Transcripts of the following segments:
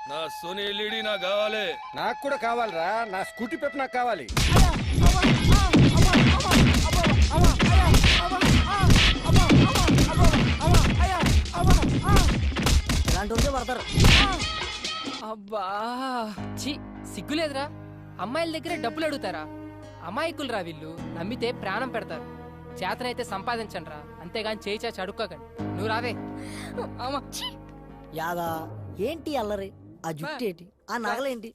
నా Sony LED నాకు కావాలి. నాకు కూడా కావాలిరా, నా స్కూటీ పెప్ నాకు కావాలి. పడతారు. అబ్బా ఛీ, సిగ్గులేదురా? అమ్మాయిల దగ్గర డబ్బులు అడుగుతారా? అమాయకులు రా వీళ్ళు, నమ్మితే ప్రాణం పెడతారు. చేతనైతే సంపాదించండి రా, అంతేగాని చేయి చాచి అడుక్కోకండి. నువ్వు రావే. యాదా ఏంటి అల్లరి? ఆ జుట్టు ఏంటి? ఆ నగలేంటి?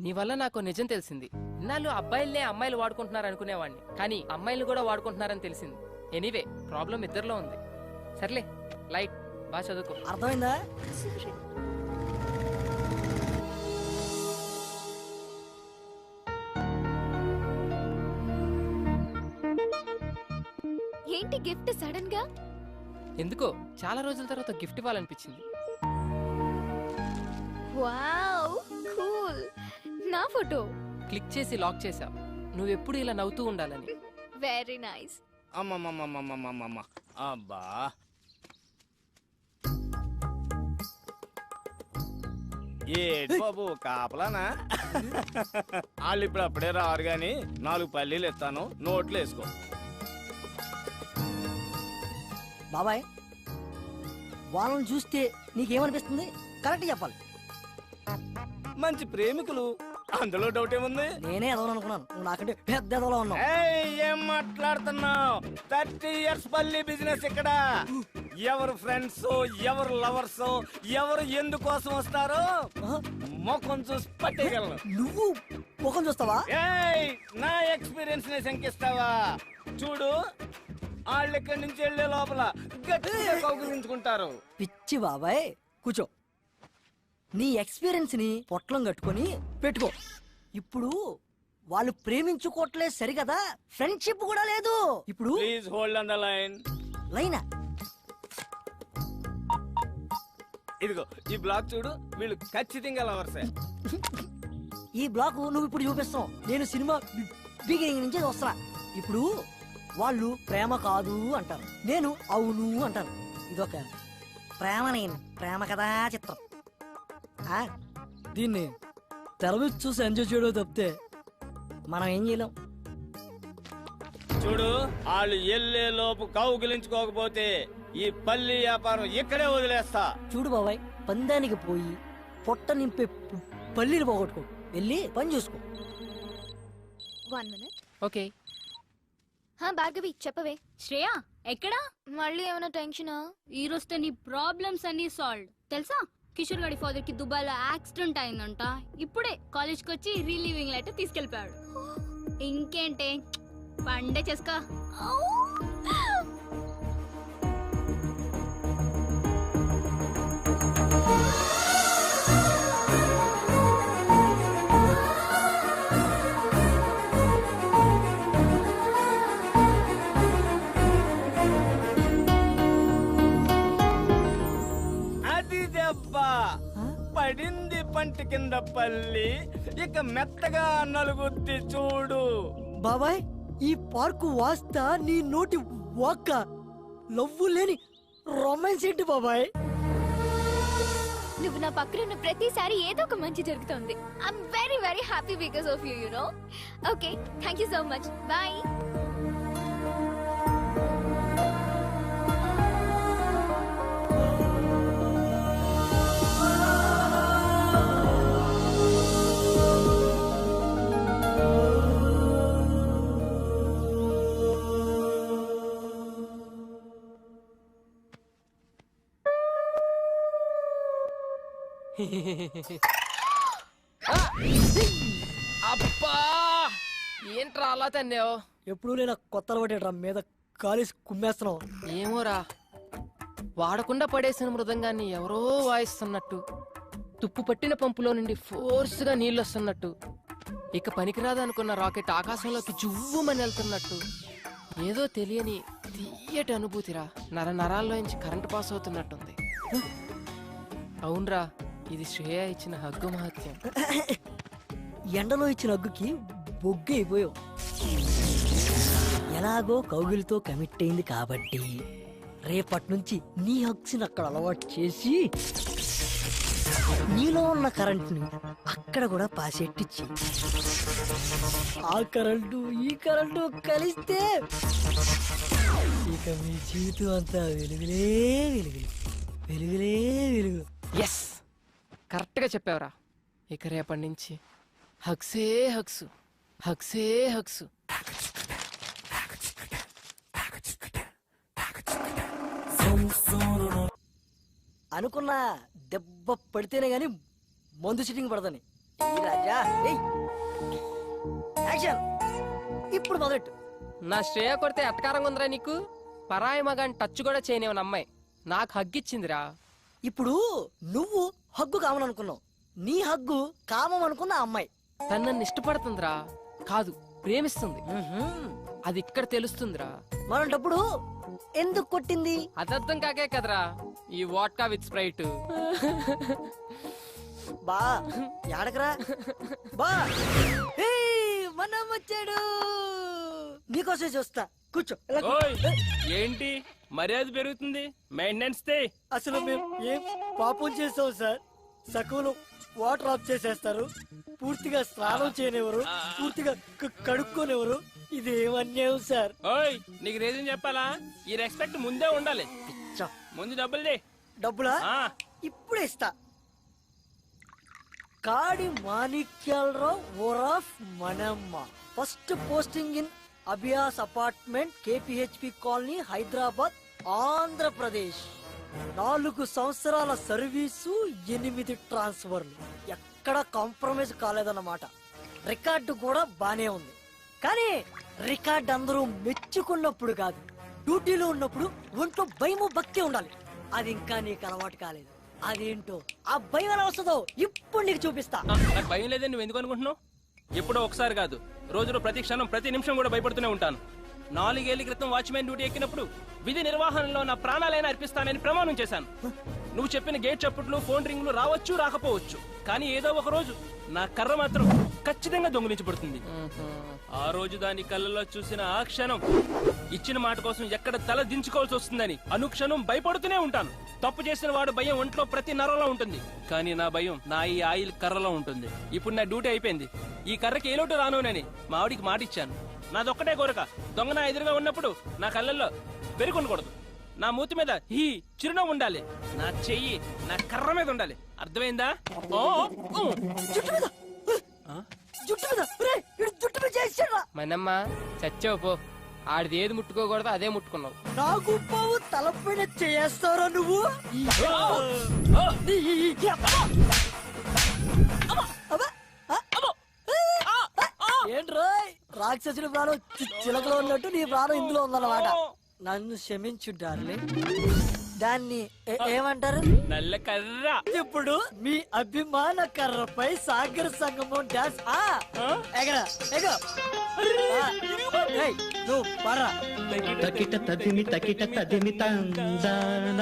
నీ వల్ల నాకు నిజం తెలిసింది. ఇన్నాళ్ళు అబ్బాయిలనే అమ్మాయిలు వాడుకుంటున్నారు అనుకునేవాడిని, కానీ అమ్మాయిలు కూడా వాడుకుంటున్నారని తెలిసింది. ఎనీవే, ప్రాబ్లం ఇద్దరిలో ఉంది. సర్లే, లైట్ బాగా చదువుకో. అర్థమైందా? ఏంటి గిఫ్ట్ సడన్ గా? ఎందుకో చాలా రోజుల తర్వాత గిఫ్ట్ ఇవ్వాలనిపించింది. Wow, cool. నా ఫోటో క్లిక్ చేసి లాక్ చేసావు. నువ్వెప్పుడు ఇలా నవ్వుతూ ఉండాలని. Very nice. అమ్మమ్మమ్మమ్మమ్మమ్మమ్మ. అబ్బా ఏడు బాబు కాపలానా? వాళ్ళు ఇప్పుడు అప్పుడే రారు గాని 4 పల్లీలు ఇస్తాను, నోట్లు వేసుకో. బాబాయ్, వాళ్ళని చూస్తే నీకేమనిపిస్తుంది? కరెక్ట్ చెప్పాలి. మంచి ప్రేమికులు, అందులో డౌట్ ఏముంది? నేనే ఎదవను అనుకున్నాను, నువ్వు నాకంటే పెద్ద ఎదవలో ఉన్నావు. ఏం మాట్లాడుతున్నావు? 30 years పల్లి బిజినెస్ ఇక్కడ. ఎవరు ఫ్రెండ్స్, ఎవరు లవర్స్, ఎవరు ఎందుకోసం వస్తారో ముఖం చూసి పట్టేయగలను. నువ్వు ముఖం చూస్తావా? నా ఎక్స్పీరియన్స్ ని శంకిస్తావా? చూడు, వాళ్ళు ఇక్కడి నుంచి వెళ్లే లోపల గట్టిగా కౌగిలించుకుంటారు. పిచ్చి బాబాయ్, కూర్చో. నీ ఎక్స్పీరియన్స్ ని పొట్లం కట్టుకొని పెట్టుకో. ఇప్పుడు వాళ్ళు ప్రేమించుకోవట్లేదు సరికదా, ఫ్రెండ్షిప్ కూడా లేదు. ఇప్పుడు please hold on the line. లైనా? ఇదిగో ఈ బ్లాక్ చూడు, వీళ్ళు ఖచ్చితంగా లవర్సే. ఈ బ్లాక్ నువ్వు ఇప్పుడు చూపిస్తావు, నేను సినిమా బిగినింగ్ నుంచే వస్తున్నా. ఇప్పుడు వాళ్ళు ప్రేమ కాదు అంటారు, నేను అవును అంటాను. ఇదొక ప్రేమ కథా చిత్రం. దీన్ని తెర మీద చూసి ఎంజాయ్ చేయడం తప్పితే మనం ఏం చేయలేం. చూడు, వాళ్ళు ఎల్లే లోపు కౌగిలించుకోకపోతే ఈ పల్లి వ్యాపారం ఇక్కడే వదిలేస్తా. చూడు బాబాయ్, పందానికి పోయి పొట్ట నింపే పల్లీలు పోగొట్టుకో, వెళ్ళి పని చూసుకో. 1 minute. ఓకే. భార్గవి చెప్పవే. శ్రేయ ఎక్కడా? మళ్ళీ ఏమైనా టెన్షనా? ఈ రోజుతో నీ ప్రాబ్లమ్స్ అన్ని సాల్వ్. తెలుసా, కిషోర్ గారి ఫాదర్ కి దుబాయ్ లో యాక్సిడెంట్ అయిందంట. ఇప్పుడే కాలేజ్ కి వచ్చి రిలీవింగ్ లెటర్ తీసుకెళ్లిపోయాడు. ఇంకేంటే, పండే చేసుకో. పడింది పంట కింద పల్లి, ఇక మెత్తగా నలుగుద్ది చూడు. బాబాయ్, ఈ పార్కు వాస్తా నీ నోటి వాక్క లవ్వు లేని రొమాన్స్ ఏంటి బాబాయ్? నువ్వు నా పక్కన ఉన్న ప్రతిసారి ఏదో ఒక మంచి జరుగుతుంది. I'm very very happy because of you, you know. Okay, thank you so much. Bye. అబ్బా, ఏంట్రా అలా తన్నావు? ఎప్పుడు నేను కొత్త అలవాటు మీద కాలేసి కుమ్మేస్తున్నావు. ఏమోరా, వాడకుండా పడేసిన మృదంగాన్ని ఎవరో వాయిస్తున్నట్టు, తుప్పు పట్టిన పంపులో నుండి ఫోర్స్ గా నీళ్ళు వస్తున్నట్టు, ఇక పనికిరాదనుకున్న రాకెట్ ఆకాశంలోకి జువ్వుమని వెళ్తున్నట్టు, ఏదో తెలియని తీయటి అనుభూతిరా. నరాల్లోంచి కరెంటు పాస్ అవుతున్నట్టుంది. అవునరా, ఇది శ్రేయ ఇచ్చిన హగ్గు మహత్యం. ఎండలో ఇచ్చిన హగ్గుకి బొగ్గు అయిపోయావు. ఎలాగో కౌగిలితో కమిట్ అయింది కాబట్టి రేపటి నుంచి నీ హక్స్ని అక్కడ అలవాటు చేసి నీలో ఉన్న కరెంట్ని అక్కడ కూడా పాసెట్టిచ్చి ఆ కరెంటు ఈ కరెంటు కలిస్తే ఇక మీ జీవితం అంతా వెలుగులే వెలుగులు వెలుగులే వెలుగులు. ఎస్, కరెక్ట్గా చెప్పావురా. ఇక రేపటి నుంచి హక్సే హక్సు, హక్సే హక్సు. అనుకున్నా దెబ్బ పడితేనే గాని మందు సిట్టింగ్ పడదని. ఈ రాజా ఏయ్ యాక్షన్ ఇప్పుడు మొదలెట్టు. నా శ్రేయ కొడితే ఎట్టకారంగా ఉందిరా నీకు? పరాయి మగాని టచ్ కూడా చేయనివని అమ్మాయి నాకు హగ్గిచ్చిందిరా. ఇప్పుడు నువ్వు హగ్గు కామననుకున్నావు, నీ హగ్గు కామం అనుకున్న ఆ అమ్మాయి తను నన్ను ఇష్టపడుతుందిరా, కాదు ప్రేమిస్తుంది. అది ఇక్కడ తెలుస్తుందిరా. మరంటప్పుడు ఎందుకు కొట్టింది? అదర్థం కాకే కదరా ఈ వాట్కా విత్ స్ప్రైట్. బా యాడకరా బా. ఏయ్, మనం వచ్చాడు, నీకోసం చూస్తా, కూర్చో. ఇలా కూర్చో. ఏంటి మర్యాద పెరుగుతుంది? మెయింటెనెన్స్ తే. అసలు మేము ఏం పాపం చేస్తాం సార్? సకులు వాటర్ ఆఫ్ చేసేస్తారు, పూర్తిగా స్నానం చేయనివ్వరు, పూర్తిగా కడుక్కోనివ్వరు. ఇది ఏమన్యాయం సార్? ఓయ్ నీకు రీజన్ చెప్పాలా? ఈ రెస్పెక్ట్ ముందే ఉండాలి. ముందు డబ్బులు దే. డబ్బులా? ఇప్పుడే ఇస్తా. కాడి మాణిక్యాలరావు ఓరాఫ్ మనమ్మ, first posting in Abhyas apartment, KPHB colony, Hyderabad, Andhra Pradesh. 4 సంవత్సరాల సర్వీసు, 8 ట్రాన్స్ఫర్లు. ఎక్కడ కాంప్రమైజ్ కాలేదన్నమాట. రికార్డు కూడా బానే ఉంది, కానీ రికార్డు అందరూ మెచ్చుకున్నప్పుడు కాదు, డ్యూటీలో ఉన్నప్పుడు ఒంట్లో భయము భక్తి ఉండాలి. అది ఇంకా నీకు అలవాటు కాలేదు. అదేంటో ఆ భయం ఎలా వస్తుందో ఇప్పుడు నీకు చూపిస్తా. నాకు భయం లేదని నువ్వు ఎందుకు అనుకుంటున్నావు? ఎప్పుడో ఒకసారి కాదు, రోజులో ప్రతి క్షణం ప్రతి నిమిషం కూడా భయపడుతూనే ఉంటాను. 4 ఏళ్ల క్రితం వాచ్మెన్ డ్యూటీ ఎక్కినప్పుడు విధి నిర్వహణలో నా ప్రాణాలైనా అర్పిస్తానని ప్రమాణం చేశాను. నువ్వు చెప్పిన గేట్ చప్పుట్లు, ఫోన్ రింగులు రావచ్చు రాకపోవచ్చు, కానీ ఏదో ఒక రోజు నా కర్ర మాత్రం ఖచ్చితంగా దొంగిలించబడుతుంది. ఆ రోజు దాని కళ్ళలో చూసిన ఆ క్షణం ఇచ్చిన మాట కోసం ఎక్కడ తల దించుకోవాల్సి వస్తుందని అనుక్షణం భయపడుతూనే ఉంటాను. తప్పు చేసిన వాడు భయం ఒంట్లో ప్రతి నరంలో ఉంటుంది, కానీ నా భయం నా ఈ ఆయిల్ కర్రలో ఉంటుంది. ఇప్పుడు నా డ్యూటీ అయిపోయింది, ఈ కర్రకి ఏ లోటు రానునని మా ఆవిడికి మాటిచ్చాను. నాదొక్కటే కోరిక, దొంగ నా ఎదురుగా ఉన్నప్పుడు నా కళ్ళల్లో వెరుకొనకూడదు, నా మూతి మీద ఈ చిరునవ్వు ఉండాలి, నా చెయ్యి నా కర్ర మీద ఉండాలి. అర్థమైందా? మనమ్మ చచ్చావు పో. ఆడిది ఏది ముట్టుకోకూడదు అదే ముట్టుకున్నావు. నాకు పావు తలపైన చేస్తారా నువ్వు? ఏంట్రా రాక్షసుడి ప్రాణం చిలకలో ఉన్నట్టు నీ ప్రాణం ఇందులో ఉందన్నమాట. నన్ను క్షమించు డార్లింగ్. దాన్ని ఏమంటారు? నల్ల కర్ర. ఇప్పుడు మీ అభిమాన కర్రపై సాగర సంగమం డాన్స్. నువ్వు పరా. తకిట తదిమి తందాన,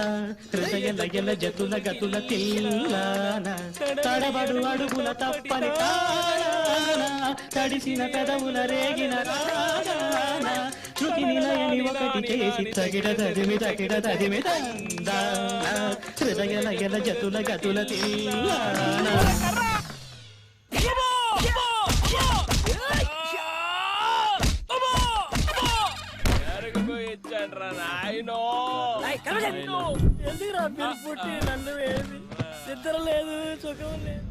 హృదయ లయల జతుల గతుల తిల్లాన, తడబడు అడుగుల తప్పని తాన, తడిసిన పెదవుల రేగిన రాగాన, శృతి నిలయని ఒకటి చేసి తగిట తదిమి తందాన, హృదయ లయల జతుల గతుల తిల్లాన. ఎందుకు రా పుట్టి నన్ను నిద్ర లేదు, సుఖం లేదు.